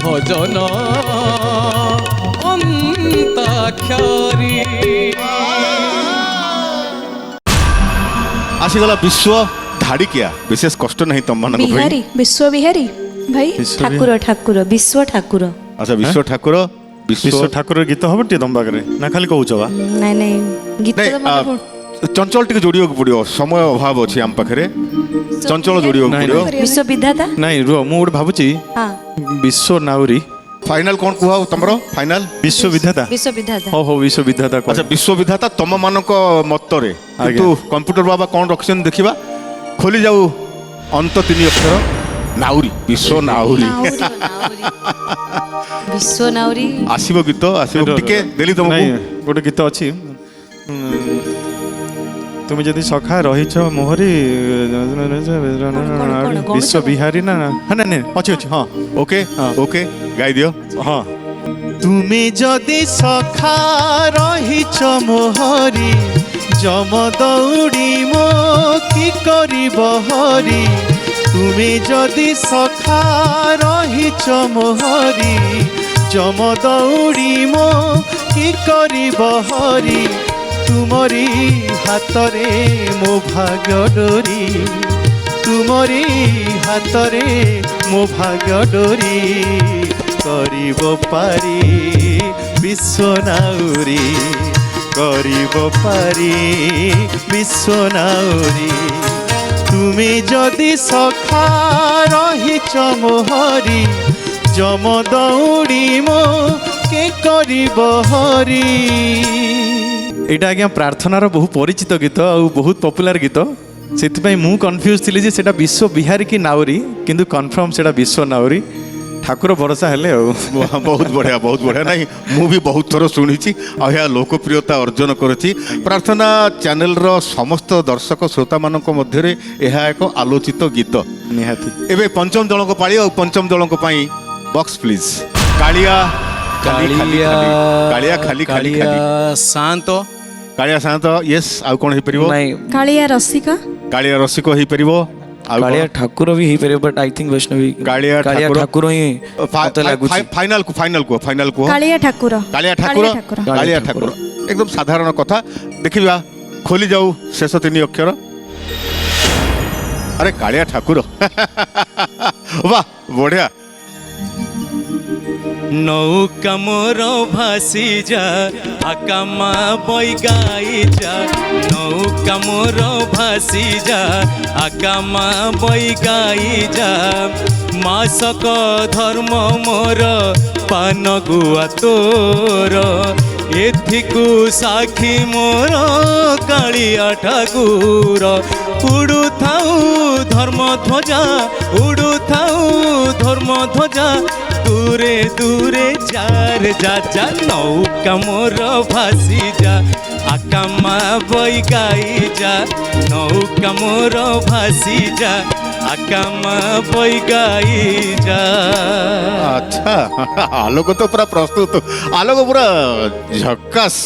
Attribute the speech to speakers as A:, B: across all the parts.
A: ভজন অন্তাক্ষরী।
B: আসিগলা বিশ্ব ধাড়িকিয়া, বিশেষ কষ্ট নাই তম মান
C: বিহারী, বিশ্ব বিহারী ভাই
D: ঠাকুর ঠাকুর বিশ্ব ঠাকুর।
B: আচ্ছা বিশ্ব ঠাকুর,
E: বিশ্ব ঠাকুরের গীত হব টিকে তম পাখে না খালি কହୁଛ বা?
D: ନାଇଁ ନାଇଁ ଗୀତ ତ ମନେ
B: চঞ্চল টিকে যোড়িବାକୁ পড়িব, সময় অভাব ଅଛି ଆମ ପାଖରେ। চঞ্চল যোড়িବାକୁ
E: ନାଇଁ,
B: পড়িବ।
D: ବିଶ୍ୱ ବିଧାତା।
E: ନାଇଁ ରୁହ ମୁଁ ଗୋଟେ ଭାବୁଛି
D: ହଁ
E: ବିଶ୍ୱ ନାଉରୀ
B: ফাইনাল কোন কুহ ତମର ফাইনাল?
E: ବିଶ୍ୱ ବିଧାତା।
D: ବିଶ୍ୱ ବିଧାତା।
E: ହଉ ହଉ ବିଶ୍ୱ ବିଧାତା କହ।
B: আচ্ছা বিশ্ব বিধাতা তম ମାନଙ୍କ মতরে, কিন্তু কম্পিউটার বাবা কোন রଖିছেন দেখিবা। খোলি যাও অন্ত তিনি অক্ষর নাউরি, বিশ্ব নাউরি।
D: ବିଶ୍ୱ ନାଉରୀ।
B: আসিব গীত, আসিব টিকে দেলি তমକୁ।
E: ନାଇଁ ଗୋଟେ ଗୀତ ଅଛି তুমি যদি সখা রহিছ মোহরি বিশ্ব বিহারী না না না ଅଛି ଅଛି ହଁ
B: ওকে ওকে গাই দিও।
E: ହଁ তুমি যদি সখা রহিছ মোহরি যম দৌড়ি মো কি করিব হরি। তুমি যদি সখা রহিছ মোহরি যম দৌড়ি মো কি করিব হরি। তুমরি হাতরে মো ভাগ্য ডোরি, তুমরি হাতরে মো ভাগ্য ডোরি। করিব পারি বিশ্ব নাউরি, করিব পারি বিশ্ব নাউরি। তুমি যদি সখা রহিছ মোহরি যম দৌড়ি মো কে করিব হরি। এটা আজ্ঞা প্রার্থনার বহু পরিচিত গীত আর বহুত পপুলার গীত, সেপাই মু কনফ্यूज থিলি যে সেটা বিশ্ব বিহারী কি নাউরি, কিন্তু কনফর্ম সেটা বিশ্ব নাউরি। ঠাকুর ভরসা হেলে আর
B: বহুত বঢ়িয়া, বহুত বঢ়িয়া। নাই মু বি বহুত থর শুনিছি, আর ଏହା লোকপ্রিয়তা অর্জন করেছি। প্রার্থনা চ্যানেলর সমস্ত দর্শক শ্রোতা মানক মধ্যে ଏହା ଏକ আলোচিত গীত।
E: নিহাতি
B: এবে পঞ্চম দলক পাଳି, আর পঞ্চম দলক পাই বক্স প্লিজ। কালিয়া খালি খালি খালি, কালিয়া খালি খালি খালি,
A: শান্ত
B: কালিয়া শান্ত। ইয়েস, ଆଉ কোন হেই পারিব?
A: নাই
C: কাଳିଆ ରସିକା,
B: কালিয়া রসিক হেই পারিব। ଆଉ
A: কাଳିଆ ଠାକୁର ବି ହେଇପାରିବ, ବଟ୍ ଆଇ ଥିଙ୍କ ବୈଷ୍ଣବୀ
B: କାଳିଆ
A: କାଳିଆ
B: ଠାକୁର
A: ଠାକୁର ହିଁ ମତେ ଲାଗୁଛି।
B: ফাইনাল কো, ফাইনাল কো, ফাইনাল কো।
C: কাଳିଆ ঠাকুର,
B: কালিয়া ঠাকুর, কালিয়া ঠাকুর একদম সাধারণ কথা। দেখিবা খোলি যাও শেষ তিনি অক্ষর। আরে কালিয়া ঠাকুর, বাহ বঢ়িয়া।
A: নৌকা মোর ভাসি যা আকামা বই গাই যা, নৌকা মোর ভাসি যা আকামা বই গাই যা। মাসক ধর্ম মোর পান গুয়া তোর, এথিকু সাক্ষী মোর কালিয়া ঠাকুর। উড়ু থাউ ধর্ম ধ্বজা, উড়ু থাউ ধর্ম ধ্বজা, দূরে দূরে যার যা যা। নৌকা মোর ভাসি যা আকামা বই গাই যা, নৌকা মোর ভাসি যা আকামা বই গাই যা।
B: আচ্ছা আলোক তো পুরা প্রস্তুত, আলোক পুরা ঝক্কাস,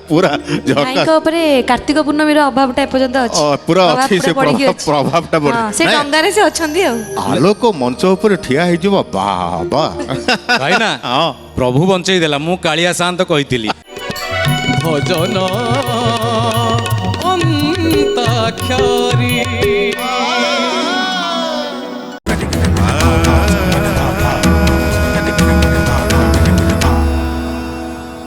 B: পুরা ঝক্কাস।
D: ଭାଇଙ୍କ ଉପରେ କାର୍ତ୍ତିକ ପୂର୍ଣ୍ଣମୀର ଅଭାବଟା ଏପର୍ଯ୍ୟନ୍ତ ଅଛି।
B: পুরা ଅଛି ସେ
D: ପଡିକି ଅଛି।
B: ପ୍ରଭାବଟା
D: ହଁ,
B: ପଡେ।
D: ସେ ଡଙ୍ଗାରେ ସେ ଅଛନ୍ତି ଆଉ।
B: ଆଲୋକ ମଞ୍ଚ ଉପରେ ଠିଆ ହେଇଯିବ, ବାବା।
A: ଭାଇନା
B: ହଁ
A: ପ୍ରଭୁ ବଞ୍ଚେଇ ଦେଲା, ମୁଁ କାଳିଆ ଶାନ୍ତ କହିଥିଲି। ଭଜନ ଅନ୍ତାକ୍ଷରୀ।